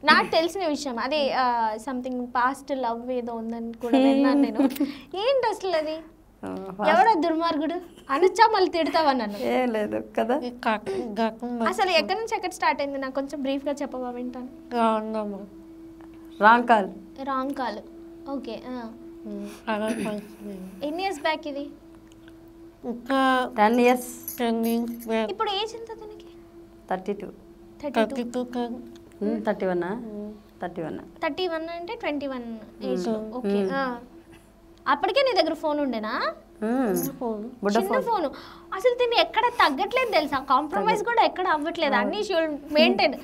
నాకు తెలిసిన విషయం అదే సంథింగ్ పాస్ట్ లవ్ ఏదో ఉందని కూడా విన్నాను నేను. ఏంటి అసలు అది? ఎవడా దుర్మార్గుడు అనొచ్చా మళ్ళీ తిడతావా నన్ను? ఏం లేదు కదా. అసలు ఎక్కడి నుంచి ఎక్కడ స్టార్ట్ అయింది నాకు కొంచెం బ్రీఫ్గా చెప్పవా, వింటాను. Wrong call. Wrong call, okay. ఎన్ని ఇయర్స్ బ్యాక్ ఇది? 10 years. ఇప్పుడు ఏజ్ ఎంత తనకి? 32. 31. 31 అంటే 21 ఏజ్. ఓకే. అప్పటికే నీ దగ్గర ఫోన్ ఉండేనా? చిన్న ఫోన్. అసలు దీన్ని ఎక్కడ తగ్గట్లేదు తెలుసా, కాంప్రమైజ్ కూడా ఎక్కడ అవ్వట్లేదు, అన్ని మెయింటైన్.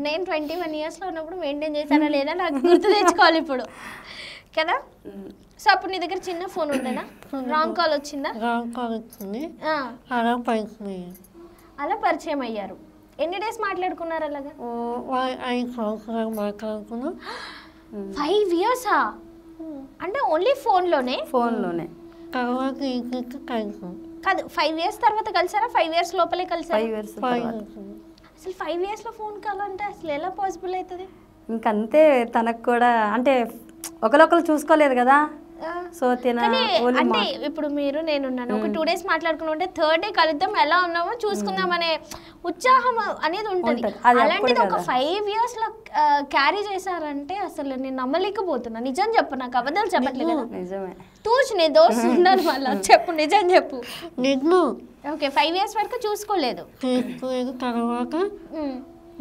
నేను 21 years లో ఉన్నప్పుడు మెయింటైన్ చేశానా లేదా నాకు గుర్తు తెచ్చుకోవాలి ఇప్పుడు కదా. సో అప్పుడు నీ దగ్గర చిన్న ఫోన్ ఉండేనా? రాంగ్ కాల్ వచ్చిందా? రాంగ్ కాల్ వచ్చింది. అలా పరిచయం అయ్యారు. ఎన్ని డేస్ మాట్లాడుకున్నారు అలాగా? 5 సంవత్సరాలు మాట్లాడుకున్నాం. 5 years అంటే ఓన్లీ ఫోన్లోనే? ఫోన్లోనే. తర్వాత ఇంకొక కలిసాం. కాదు, 5 years తర్వాత కలిసారా? 5 years లోపలే కలిసారా? 5 years. అసలు 5 years లో ఫోన్ కాల్ అంటే అసలు ఎలా పాసిబుల్ అవుతుంది? ఇంకంతే, తనకు కూడా అంటే ఒకరొకరు చూసుకోలేదు కదా. సో అంటే ఇప్పుడు మీరు నేనున్నాను, ఒక 2 days మాట్లాడుకుని ఉంటే 3rd day కలుద్దాం, ఎలా ఉన్నామో చూసుకుందాం అనే ఉత్సాహం అనేది ఉంటుంది. అలాంటిది ఒక 5 years లో క్యారీ చేశారంటే అసలు నేను నమ్మలేకపోతున్నా. నిజం చెప్పు, నాకు అబద్ధాలు చెప్పట్లేదు. నిజమే. తూచి నీ దోస్తు ఉండాలి మళ్ళీ, చెప్పు నిజం చెప్పు. నిజం. ఓకే, 5 years వరకు చూసుకోలేదు. తర్వాత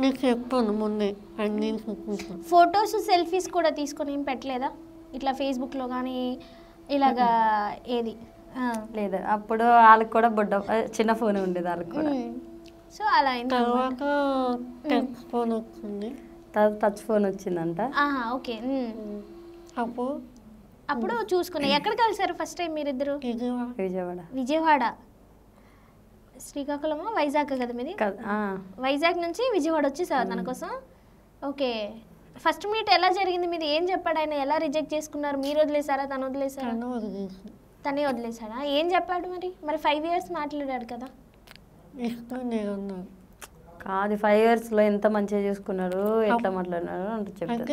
నీకు చెప్పాను ముందే అన్ని. ఫొటోస్ సెల్ఫీస్ కూడా తీసుకొని ఏం పెట్టలేదా ఇట్లా ఫేస్బుక్లో కానీ ఇలాగా? ఏది లేదు, అప్పుడు వాళ్ళకి కూడా చిన్న ఫోన్ ఉండేది వాళ్ళకి కూడా. సో అలా తర్వాత టచ్ ఫోన్ వచ్చింది. టచ్ ఫోన్ వచ్చిందంట. ఓకే. అప్పుడు చూసుకున్నా. ఎక్కడ కలిసారు ఫస్ట్ టైం మీరిద్దరు? విజయవాడ. శ్రీకాకుళమా వైజాగ్ కదా మీది? వైజాగ్ నుంచి విజయవాడ వచ్చేసారు తన కోసం. ఓకే, ఫస్ట్ మీట్ ఎలా జరిగింది మీది? ఏం చెప్పాడు ఆయన? ఎలా రిజెక్ట్ చేసుకున్నారు? మీరు వదిలేసారా, తను వదిలేసారా? తనే వదిలేసాడా? ఏం చెప్పాడు మరి 5 years మాట్లాడాడు కదా. కాదు, 5 years లో ఎంత మంచిగా చూసుకున్నారు, ఎట్లా మాట్లాడినారు అంటే చెప్తాను.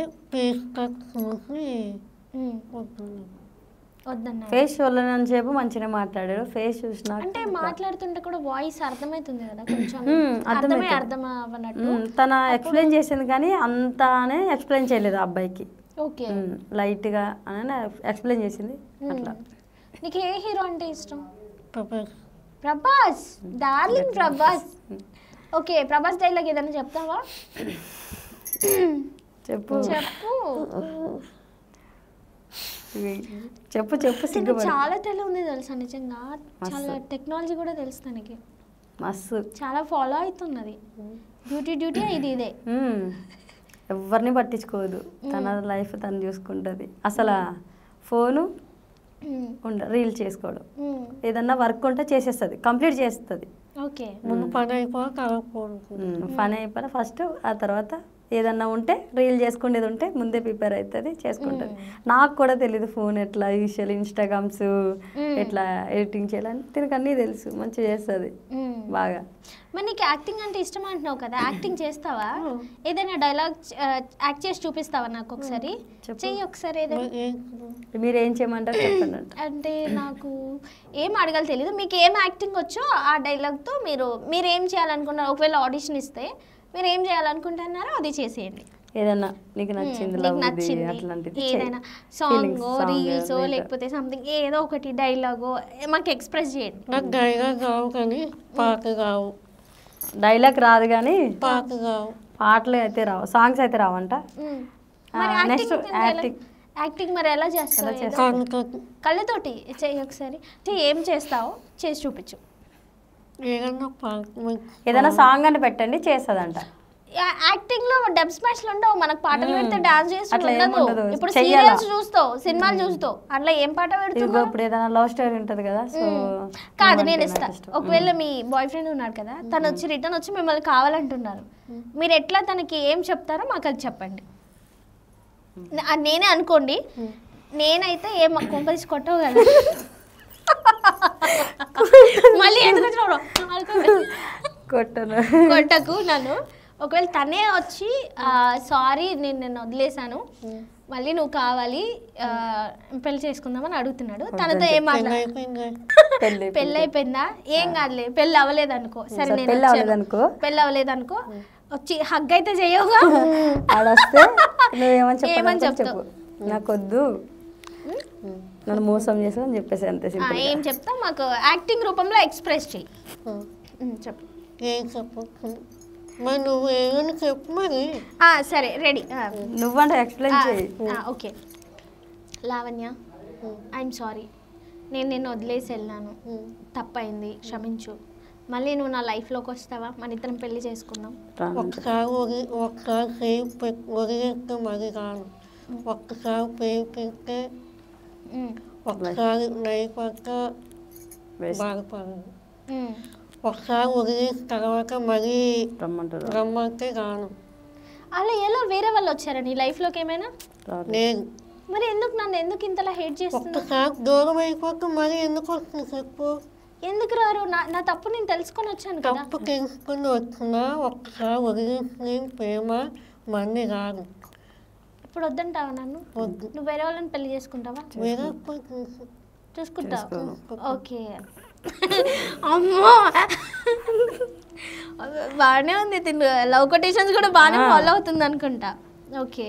ఫేస్ చూడలేని చెప్పి మంచిగా మాట్లాడారు. ఫేస్ చూసినా అంటే మాట్లాడుతుంటే కూడా వాయిస్ అర్థమవుతుంది కదా కొంచెం, అర్థం అవ్వనట్టు. తన ఎక్స్ప్లెయిన్ చేసింది కానీ అంతానే ఎక్స్ప్లెయిన్ చేయలేదు అబ్బాయికి. ఓకే, లైట్ గా అని ఎక్స్ప్లెయిన్ చేసింది అట్లా. నీకు ఏ హీరో అంటే ఇష్టం? Prabhas, darling Prabhas. Okay, Prabhas dialogue ఏదైనా చెప్తావా? చెప్పు చెప్పు చెప్పు. చాలా తెలివి ఉంది తెలుసా, నిజంగా చాలా టెక్నాలజీ కూడా తెలుసు తనకి. మస్తు చాలా ఫాలో అవుతున్నది. డ్యూటీ ఇదే. ఎవరిని పట్టించుకోదు, తన లైఫ్ తను చూసుకుంటుంది. అసలు ఫోను రీల్ చేసుకోవడం, ఏదన్నా వర్క్ ఉంటే చేసేస్తుంది, కంప్లీట్ చేస్తుంది. ఓకే, ముందు పని అయిపోయినా ఫస్ట్, ఆ తర్వాత ఏదన్నా ఉంటే రీల్ చేసుకునేది ఉంటే ముందే ప్రిపేర్ అవుతుంది, చేసుకుంటుంది. నాకు కూడా తెలియదు ఫోన్ ఎట్లా యూజ్ చేయాలి, ఇన్స్టాగ్రామ్స్ ఎట్లా ఎడిటింగ్ చేయాలని తినకు అన్నీ తెలుసు, మంచిగా చేస్తుంది బాగా. మరి నీకు యాక్టింగ్ అంటే ఇష్టం అంటున్నావు కదా, యాక్టింగ్ చేస్తావా? ఏదైనా డైలాగ్ యాక్ట్ చేసి చూపిస్తావా నాకు ఒకసారి? చెయ్యి ఒకసారి. ఏదైనా మీరు ఏం చేయమంటారు చెప్పండి. అంటే నాకు ఏం అడగాలి తెలియదు. మీకు ఏం యాక్టింగ్ వచ్చో ఆ డైలాగ్తో మీరు ఏం చేయాలనుకున్నారు, ఒకవేళ ఆడిషన్ ఇస్తే మీరు ఏం చేయాలనుకుంటున్నారో అది చేసేయండి. ఏదన్నా నీకు నచ్చింది, ఏదైనా సాంగ్ రీల్స్ లేకపోతే సంథింగ్ ఏదో ఒకటి డైలాగో మాకు ఎక్స్ప్రెస్ చేయండి. నాకు డైలాగ్ కావు కానీ పాట కావు. డైలాగ్ రాదు కానీ పాట కావు, పాటలు అయితే రావు, సాంగ్స్ అయితే రావంట. నెక్స్ట్ యాక్టింగ్ మరి ఎలా చేస్తావు? కళ్ళతోటి చెయ్యి ఒకసారి. ఏం చేస్తావో చేసి చూపించు. ఏదైనా సాంగ్ అని పెట్టండి, చేస్తుందంట. యాక్టింగ్ లో డబ్ స్మాష్ ఉండవు, మనకు పాటలు పెడితే డాన్స్ చేస్తుండదు. ఇప్పుడు సీరియల్స్ చూస్తావు, సినిమాలు చూస్తావు, అట్లా ఏం పాట పెడుతుంది? ఇప్పుడు ఏదైనా లవ్ స్టోరీ ఉంటది కదా. కాదు, నేను ఇస్తా. ఒకవేళ మీ బాయ్ ఫ్రెండ్ ఉన్నాడు కదా, తను వచ్చి రిటర్న్ వచ్చి మిమ్మల్ని కావాలంటున్నారు, మీరు ఎట్లా తనకి ఏం చెప్తారో మాకు అది చెప్పండి. నేనే అనుకోండి, నేనైతే ఏం కొంపదీసి కొట్టవు కదా, మళ్ళీ ఎందుకు కొట్టకు నన్ను. ఒకవేళ తనే వచ్చి సారీ నేను వదిలేశాను, మళ్ళీ నువ్వు కావాలి పెళ్లి చేసుకుందామని అడుగుతున్నాడు, తనతో ఏం పెళ్ళి అయిపోయిందా, ఏం కాదులే పెళ్ళి అవ్వలేదు అనుకో, సరే నేను పెళ్ళి అవ్వలేదు అనుకో, వచ్చి హగ్ అయితే చేయవుగా, ఆడొస్తే నువ్వేమని చెప్పు, నాకొద్దు నన్ను మోసం చేసా అని చెప్పేసి అంతే. ఏం చెప్తా మాకు యాక్టింగ్ రూపంలో ఎక్స్ప్రెస్ చెయ్యి. చెప్పు. ఏం చెప్పు మరి, నువ్వు ఏమని చెప్పు మరి. సరే రెడీ, నువ్వంటే ఎక్స్ప్లెయిన్ చేయి. ఓకే. లావణ్య, ఐఎమ్ సారీ, నేను నిన్ను వదిలేసి వెళ్ళాను, తప్పైంది, క్షమించు, మళ్ళీ నువ్వు నా లైఫ్లోకి వస్తావా, మన ఇద్దరం పెళ్లి చేసుకుందాం. ఒక్కసారి సేవ్ వదిలేస్తే మరి రాను, ఒక్కసారి పేరు పెడితే ఒకసారి లైఫ్ అంతా బాధపడదు, ఒకసారి వదిలేసిన తర్వాత మరీ రమ్మంటే రాను. అలా ఎలా వేరే వాళ్ళు వచ్చారా నీ లైఫ్లోకి ఏమైనా? లేదు. మరి ఎందుకు ఇంతలా హేట్ చేస్తున్నా? ఒక్కసారి దూరం అయిపోతే మరి ఎందుకు వస్తుంది చెప్పు. ఎందుకు రారు? నా తప్పు నేను తెలుసుకొని వచ్చాను కదా. తప్పు తెలుసుకొని వచ్చినా ఒక్కసారి వదిలేసిన ప్రేమ మళ్ళీ రాదు. ఇప్పుడు వద్దంటావా నన్ను? నువ్వు వేరే వాళ్ళని పెళ్లి చేసుకుంటావా? చూసుకుంటావు. ఓకే. అమ్మో బాగానే ఉంది, లవ్ కొటేషన్స్ కూడా బాగానే ఫాలో అవుతుంది అనుకుంటా. ఓకే,